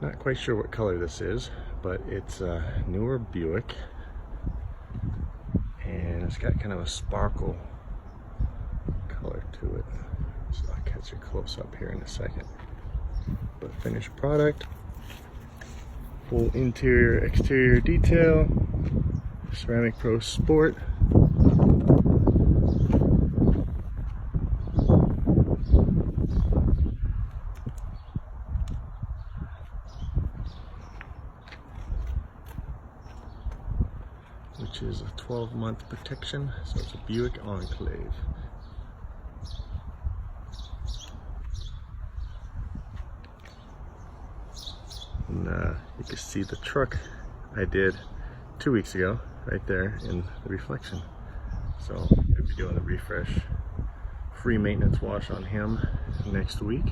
Not quite sure what color this is, but it's a newer Buick, and it's got kind of a sparkle color to it. So I'll catch a close up here in a second. But finished product, full interior, exterior detail, Ceramic Pro Sport. Which is a 12-month protection, so it's a Buick Enclave. And you can see the truck I did 2 weeks ago right there in the reflection. So I'm going to be doing a refresh, free maintenance wash on him next week.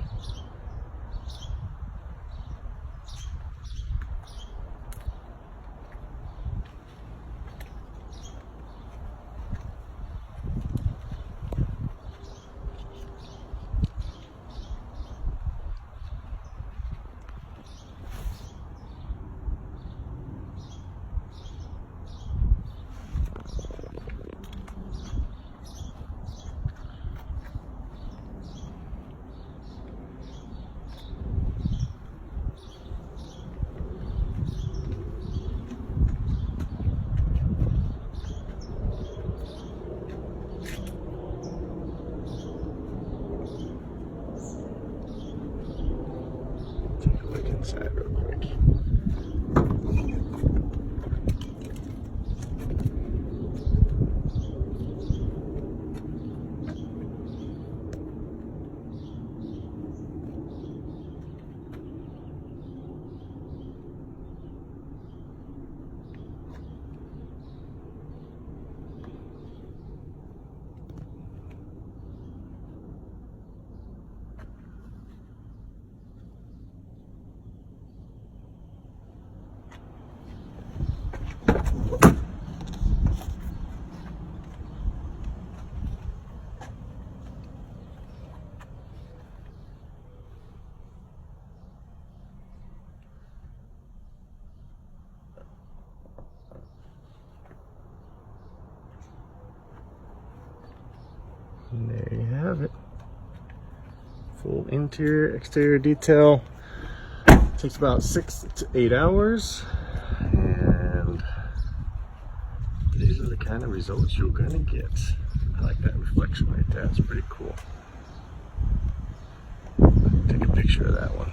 Take a look inside real quick. And there you have it. Full interior, exterior detail. Takes about 6 to 8 hours. And these are the kind of results you're gonna get. I like that reflection right there. It's pretty cool. Take a picture of that one.